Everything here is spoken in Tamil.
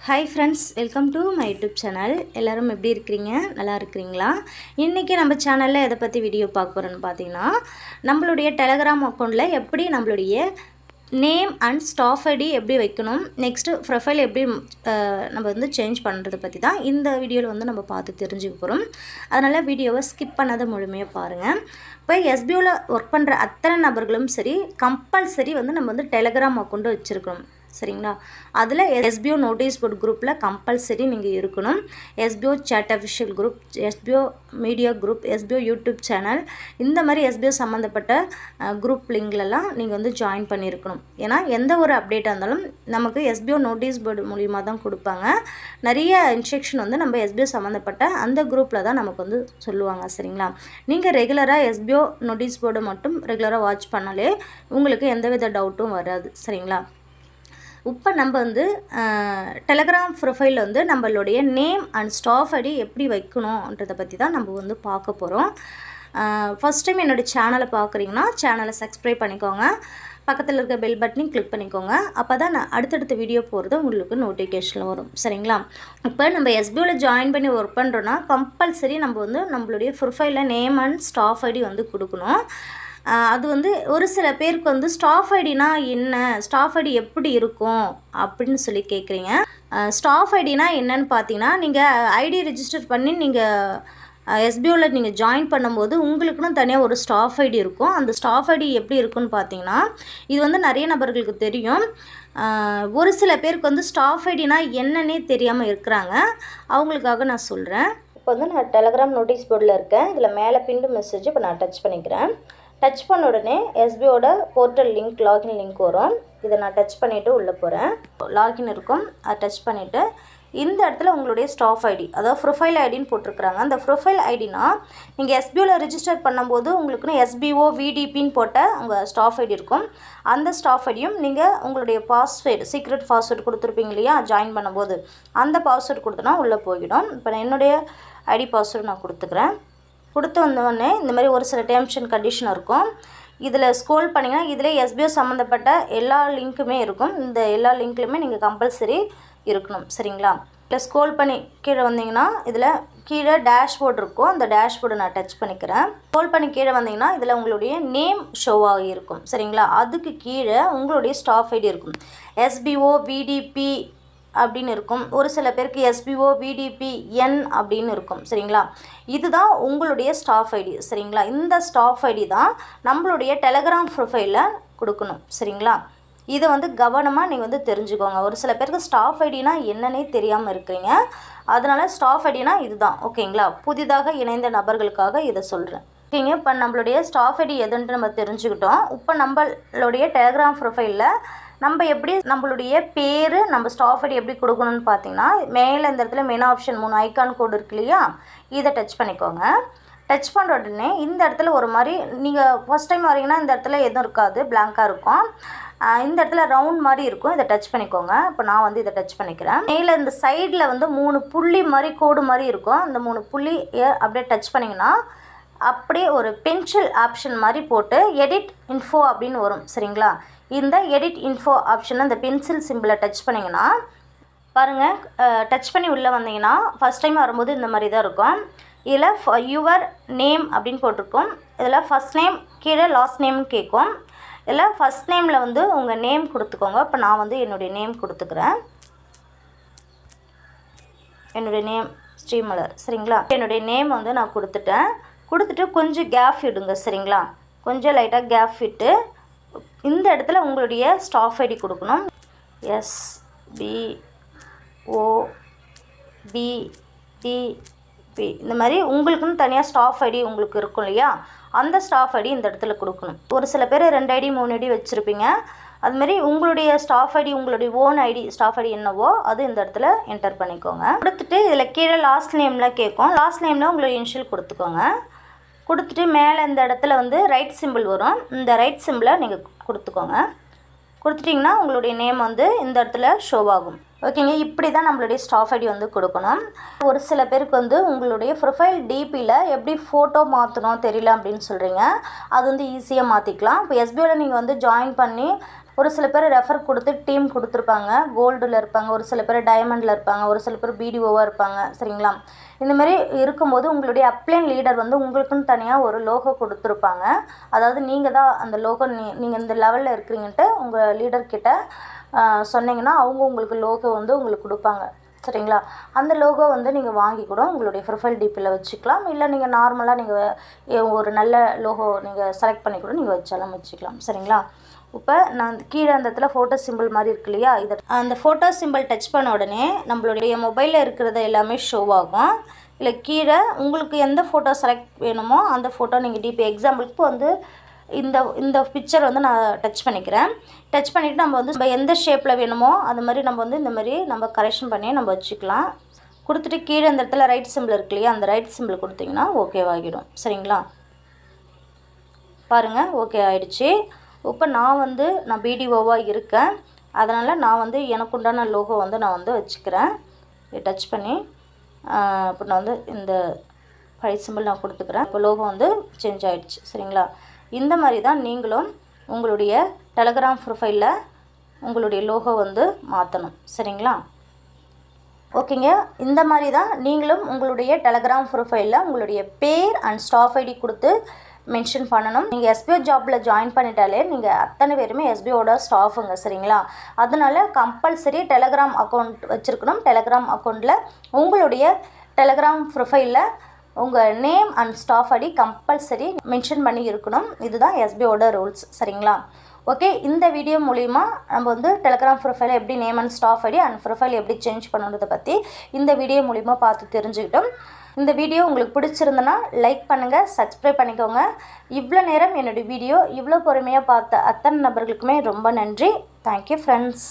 Hi friends, welcome to my YouTube channel. எல்லோரும் எப்படி இருக்கிறீங்க? நல்லா இருக்கிறீங்களா? இன்றைக்கி நம்ம சேனலில் எதை பற்றி வீடியோ பார்க்க போகிறோன்னு பார்த்தீங்கன்னா, நம்மளுடைய டெலகிராம் அக்கௌண்ட்டில் எப்படி நம்மளுடைய நேம் அண்ட் ஸ்டாஃப் ஐடி எப்படி வைக்கணும், நெக்ஸ்ட்டு ப்ரொஃபைல் எப்படி நம்ம வந்து சேஞ்ச் பண்ணுறதை பற்றி தான் இந்த வீடியோவில் வந்து நம்ம பார்த்து தெரிஞ்சுக்க போகிறோம். அதனால் வீடியோவை ஸ்கிப் பண்ணாத முழுமையாக பாருங்கள். இப்போ எஸ்பிஓவில் ஒர்க் பண்ணுற அத்தனை நபர்களும் சரி, கம்பல்சரி வந்து நம்ம வந்து டெலகிராம் அக்கௌண்ட்டு வச்சுருக்கணும். சரிங்களா? அதில் எஸ்பிஓ நோட்டீஸ் போர்டு குரூப்பில் கம்பல்சரி நீங்கள் இருக்கணும். SPO chat official group, SPO media group, SPO YouTube channel, இந்த மாதிரி எஸ்பிஓ சம்மந்தப்பட்ட குரூப் லிங்க்லலாம் நீங்கள் வந்து ஜாயின் பண்ணியிருக்கணும். ஏன்னா எந்த ஒரு அப்டேட்டாக இருந்தாலும் நமக்கு எஸ்பிஓ நோட்டீஸ் போர்டு மூலிமா தான் கொடுப்பாங்க. நிறைய இன்ஸ்ட்ரக்ஷன் வந்து நம்ம எஸ்பிஓ சம்மந்தப்பட்ட அந்த குரூப்பில் தான் நமக்கு வந்து சொல்லுவாங்க. சரிங்களா? நீங்கள் ரெகுலராக எஸ்பிஓ நோட்டீஸ் போர்டு மட்டும் ரெகுலராக வாட்ச் பண்ணாலே உங்களுக்கு எந்தவித டவுட்டும் வராது. சரிங்களா? இப்போ நம்ம வந்து டெலகிராம் ப்ரொஃபைலில் வந்து நம்மளுடைய நேம் அண்ட் ஸ்டாஃப் ஐடி எப்படி வைக்கணுன்றதை பற்றி தான் நம்ம வந்து பார்க்க போகிறோம். ஃபஸ்ட் டைம் என்னோடய சேனலை பார்க்குறீங்கன்னா சேனலை சப்ஸ்கிரைப் பண்ணிக்கோங்க. பக்கத்தில் இருக்க பெல் பட்டனையும் கிளிக் பண்ணிக்கோங்க. அப்போ தான் நான் அடுத்தடுத்த வீடியோ போகிறது உங்களுக்கு நோட்டிஃபிகேஷனில் வரும். சரிங்களா? இப்போ நம்ம எஸ்பிஓவில் ஜாயின் பண்ணி ஒர்க் பண்ணுறோன்னா கம்பல்சரி நம்ம வந்து நம்மளுடைய ப்ரொஃபைலில் நேம் அண்ட் ஸ்டாஃப் ஐடி வந்து கொடுக்கணும். அது வந்து ஒரு சில பேருக்கு வந்து ஸ்டாஃப் ஐடினா என்ன, ஸ்டாஃப் ஐடி எப்படி இருக்கும் அப்படின்னு சொல்லி கேட்குறீங்க. ஸ்டாஃப் ஐடினா என்னன்னு பார்த்தீங்கன்னா, நீங்கள் ஐடி ரெஜிஸ்டர் பண்ணி நீங்கள் எஸ்பிஓவில் நீங்கள் ஜாயின் பண்ணும்போது உங்களுக்குன்னு தனியாக ஒரு ஸ்டாஃப் ஐடி இருக்கும். அந்த ஸ்டாஃப் ஐடி எப்படி இருக்குன்னு பார்த்தீங்கன்னா, இது வந்து நிறைய நபர்களுக்கு தெரியும். ஒரு சில பேருக்கு வந்து ஸ்டாஃப் ஐடினா என்னன்னே தெரியாமல் இருக்கிறாங்க. அவங்களுக்காக நான் சொல்கிறேன். இப்போ வந்து நான் டெலகிராம் நோட்டீஸ் போர்டில் இருக்கேன். இதில் மேலே பின்டு மெசேஜ் இப்போ நான் டச் பண்ணிக்கிறேன். டச் பண்ண உடனே எஸ்பிஓட போர்ட்டல் லிங்க், லாகின் லிங்க் வரும். இதை நான் டச் பண்ணிவிட்டு உள்ளே போகிறேன். லாகின் இருக்கும், அதை டச் பண்ணிவிட்டு இந்த இடத்துல உங்களுடைய ஸ்டாஃப் ஐடி, அதாவது ப்ரொஃபைல் ஐடின்னு போட்டிருக்கிறாங்க. அந்த ப்ரொஃபைல் ஐடினா நீங்கள் எஸ்பிஓவில் ரிஜிஸ்டர் பண்ணும்போது உங்களுக்குன்னு எஸ்பிஓ விடிபின்னு போட்ட உங்கள் ஸ்டாஃப் ஐடி இருக்கும். அந்த ஸ்டாஃப் ஐடியும் நீங்கள் உங்களுடைய பாஸ்வேர்டு, சீக்ரெட் பாஸ்வேர்டு கொடுத்துருப்பீங்க இல்லையா ஜாயின் பண்ணும்போது, அந்த பாஸ்வேர்டு கொடுத்தனா உள்ளே போய்விடும். இப்போ நான் என்னுடைய ஐடி பாஸ்வேர்டு நான் கொடுத்துக்கிறேன். கொடுத்து வந்தோடனே இந்த மாதிரி ஒரு சில டேர்ம்ஸ் அண்ட் கண்டிஷன் இருக்கும். இதில் ஸ்க்ரோல் பண்ணிங்கன்னா இதில் எஸ்பிஓ சம்மந்தப்பட்ட எல்லா லிங்க்குமே இருக்கும். இந்த எல்லா லிங்க்லையுமே நீங்கள் கம்பல்சரி இருக்கணும். சரிங்களா? இல்லை ஸ்க்ரோல் பண்ணி கீழே வந்தீங்கன்னா இதில் கீழே டேஷ்போர்டு இருக்கும். அந்த டேஷ்போர்டை நான் டச் பண்ணிக்கிறேன். ஸ்க்ரோல் பண்ணி கீழே வந்தீங்கன்னா இதில் உங்களுடைய நேம் ஷோவாக இருக்கும். சரிங்களா? அதுக்கு கீழே உங்களுடைய ஸ்டாஃப் ஐடி இருக்கும். எஸ்பிஓ விடிபி அப்படின்னு இருக்கும். ஒரு சில பேருக்கு எஸ்பிஓ விடிபி என் அப்படின்னு இருக்கும். சரிங்களா? இதுதான் உங்களுடைய ஸ்டாஃப் ஐடி. சரிங்களா? இந்த ஸ்டாஃப் ஐடி தான் நம்மளுடைய டெலகிராம் ப்ரொஃபைலில் கொடுக்கணும். சரிங்களா? இதை வந்து கவனமாக நீங்கள் வந்து தெரிஞ்சுக்கோங்க. ஒரு சில பேருக்கு ஸ்டாஃப் ஐடினா என்னன்னே தெரியாமல் இருக்கிறீங்க. அதனால் ஸ்டாஃப் ஐடினா இதுதான். ஓகேங்களா? புதிதாக இணைந்த நபர்களுக்காக இதை சொல்கிறேன். ஓகேங்க. இப்போ நம்மளுடைய ஸ்டாஃப் ஐடி எதுன்ட்டு நம்ம தெரிஞ்சுக்கிட்டோம். இப்போ நம்மளுடைய டெலகிராம் ப்ரொஃபைலில் நம்ம எப்படி நம்மளுடைய பேர், நம்ம ஸ்டாஃப் ஐடி எப்படி கொடுக்கணும்னு பார்த்தீங்கன்னா, மேலே இந்த இடத்துல மெயின் ஆப்ஷன் 3 ஐக்கான் கோடு இருக்கு இல்லையா, இதை டச் பண்ணிக்கோங்க. டச் பண்ணுற உடனே இந்த இடத்துல ஒரு மாதிரி நீங்கள் ஃபஸ்ட் டைம் வரீங்கன்னா இந்த இடத்துல எதுவும் இருக்காது, பிளாங்காக இருக்கும். இந்த இடத்துல ரவுண்ட் மாதிரி இருக்கும். இதை டச் பண்ணிக்கோங்க. இப்போ நான் வந்து இதை டச் பண்ணிக்கிறேன். மேலே இந்த சைடில் வந்து 3 புள்ளி மாதிரி கோடு மாதிரி இருக்கும். அந்த 3 புள்ளி அப்படியே டச் பண்ணிங்கன்னா அப்படியே ஒரு பென்சில் ஆப்ஷன் மாதிரி போட்டு எடிட் இன்ஃபோ அப்படின்னு வரும். சரிங்களா? இந்த எடிட் இன்ஃபோ ஆப்ஷன் அந்த பென்சில் சிம்பிளை டச் பண்ணிங்கன்னா பாருங்கள், டச் பண்ணி உள்ளே வந்தீங்கன்னா ஃபஸ்ட் டைம் வரும்போது இந்த மாதிரி தான் இருக்கும். இதில் யுவர் நேம் அப்படின்னு போட்டிருக்கும். இதில் ஃபஸ்ட் நேம் கீழே லாஸ்ட் நேம்னு கேட்கும். இதில் ஃபஸ்ட் நேமில் வந்து உங்கள் நேம் கொடுத்துக்கோங்க. இப்போ நான் வந்து என்னுடைய நேம் கொடுத்துக்கிறேன். என்னுடைய நேம் ஸ்ரீமலர். சரிங்களா? என்னுடைய நேம் வந்து நான் கொடுத்துட்டு கொஞ்சம் கேப் விடுங்க. சரிங்களா? கொஞ்சம் லைட்டாக கேப் விட்டு இந்த இடத்துல உங்களுடைய ஸ்டாஃப் ஐடி கொடுக்கணும். எஸ்பிஓ பிடிபி இந்த மாதிரி உங்களுக்குன்னு தனியாக ஸ்டாஃப் ஐடி உங்களுக்கு இருக்கும் இல்லையா, அந்த ஸ்டாஃப் ஐடி இந்த இடத்துல கொடுக்கணும். ஒரு சில பேர் 2 ஐடி 3 ஐடி வச்சுருப்பீங்க. அதுமாரி உங்களுடைய ஸ்டாஃப் ஐடி, உங்களுடைய ஓன் ஐடி ஸ்டாஃப் ஐடி என்னவோ அது இந்த இடத்துல என்டர் பண்ணிக்கோங்க. கொடுத்துட்டு இதில் கீழே லாஸ்ட் நேமில் கேட்கும். லாஸ்ட் நேமில் உங்களுடைய இனிஷியல் கொடுத்துக்கோங்க. கொடுத்துட்டு மேலே இந்த இடத்துல வந்து ரைட் சிம்பிள் வரும். இந்த ரைட் சிம்பிளை நீங்கள் கொடுத்துக்கோங்க. கொடுத்துட்டிங்கன்னா உங்களுடைய நேம் வந்து இந்த இடத்துல ஷோ ஆகும். ஓகேங்க. இப்படி தான் நம்மளுடைய ஸ்டாஃப் ஐடி வந்து கொடுக்கணும். ஒரு சில பேருக்கு வந்து உங்களுடைய ப்ரொஃபைல் டிபியில் எப்படி ஃபோட்டோ மாற்றணும் தெரியல அப்படின்னு சொல்கிறீங்க. அது வந்து ஈஸியாக மாற்றிக்கலாம். இப்போ எஸ்பிஓவில் நீங்கள் வந்து ஜாயின் பண்ணி ஒரு சில பேர் ரெஃபர் கொடுத்து டீம் கொடுத்துருப்பாங்க, கோல்டில் இருப்பாங்க, ஒரு சில பேர் டைமண்டில் இருப்பாங்க, ஒரு சில பேர் பிடிஓவாக இருப்பாங்க. சரிங்களா? இந்தமாரி இருக்கும்போது உங்களுடைய அப்ளைன் லீடர் வந்து உங்களுக்குன்னு தனியாக ஒரு லோகோ கொடுத்துருப்பாங்க. அதாவது நீங்கள் தான் அந்த லோகோ நீங்கள் இந்த லெவலில் இருக்கிறீங்கன்ட்டு உங்கள் லீடர்கிட்ட சொன்னீங்கன்னா அவங்க உங்களுக்கு லோகோ வந்து உங்களுக்கு கொடுப்பாங்க. சரிங்களா? அந்த லோகோ வந்து நீங்கள் வாங்கி கூட உங்களுடைய ப்ரொஃபைல் டிபியில் வச்சுக்கலாம். இல்லை நீங்கள் நார்மலாக நீங்கள் ஒரு நல்ல லோகோ நீங்கள் செலக்ட் பண்ணி கூட நீங்கள் வச்சுக்கலாம். சரிங்களா? இப்போ நான் கீழே அந்த இடத்துல ஃபோட்டோ சிம்பிள் மாதிரி இருக்கு இல்லையா, இதை அந்த ஃபோட்டோ சிம்பிள் டச் பண்ண உடனே நம்மளுடைய மொபைலில் இருக்கிறது எல்லாமே ஷோ ஆகும். இல்லை கீழே உங்களுக்கு எந்த ஃபோட்டோ செலக்ட் வேணுமோ அந்த ஃபோட்டோ நீங்கள் டிபி எக்ஸாம்பிளுக்கு வந்து இந்த பிக்சர் வந்து நான் டச் பண்ணிக்கிறேன். டச் பண்ணிவிட்டு நம்ம வந்து எந்த ஷேப்பில் வேணுமோ அது மாதிரி நம்ம வந்து இந்த மாதிரி நம்ம கரெக்ஷன் பண்ணி நம்ம வச்சுக்கலாம். கொடுத்துட்டு கீழே இந்த இடத்துல ரைட் சிம்பிள் இருக்கு இல்லையா, அந்த ரைட் சிம்பிள் கொடுத்திங்கன்னா ஓகேவாகிடும். சரிங்களா? பாருங்கள், ஓகே ஆகிடுச்சு. இப்போ நான் பிடிஓவாக இருக்கேன். அதனால் நான் வந்து எனக்கு உண்டான லோகோ வந்து நான் வந்து வச்சுக்கிறேன். டச் பண்ணி இப்போ நான் வந்து இந்த ரைட் சிம்பிள் நான் கொடுத்துக்கிறேன். இப்போ லோகோ வந்து சேஞ்ச் ஆகிடுச்சு. சரிங்களா? இந்த மாதிரி தான் நீங்களும் உங்களுடைய டெலகிராம் ப்ரொஃபைலில் உங்களுடைய லோகோ வந்து மாற்றணும். சரிங்களா? ஓகேங்க. இந்த மாதிரி தான் நீங்களும் உங்களுடைய டெலகிராம் ப்ரொஃபைலில் உங்களுடைய பேர் அண்ட் ஸ்டாஃப் ஐடி கொடுத்து மென்ஷன் பண்ணணும். நீங்கள் எஸ்பிஓ ஜாப்பில் ஜாயின் பண்ணிட்டாலே நீங்கள் அத்தனை பேருமே எஸ்பிஓட ஸ்டாஃபுங்க. சரிங்களா? அதனால கம்பல்சரி டெலகிராம் அக்கௌண்ட் வச்சுருக்கணும். டெலகிராம் அக்கௌண்ட்டில் உங்களுடைய டெலகிராம் ப்ரொஃபைலில் உங்கள் name and staff ID compulsory mention பண்ணி இருக்கணும். இதுதான் எஸ்பிஓட ரூல்ஸ். சரிங்களா? ஓகே. இந்த வீடியோ மூலிமா நம்ம வந்து டெலகிராம் ப்ரொஃபைலை எப்படி name and staff ID and profile எப்படி சேஞ்ச் பண்ணுறதை பற்றி இந்த வீடியோ மூலிமா பார்த்து தெரிஞ்சுக்கிட்டோம். இந்த வீடியோ உங்களுக்கு பிடிச்சிருந்தனா லைக் பண்ணுங்கள், சப்ஸ்கிரைப் பண்ணிக்கோங்க. இவ்வளோ நேரம் என்னுடைய வீடியோ இவ்வளோ பொறுமையாக பார்த்த அத்தனை நபர்களுக்குமே ரொம்ப நன்றி. Thank you friends.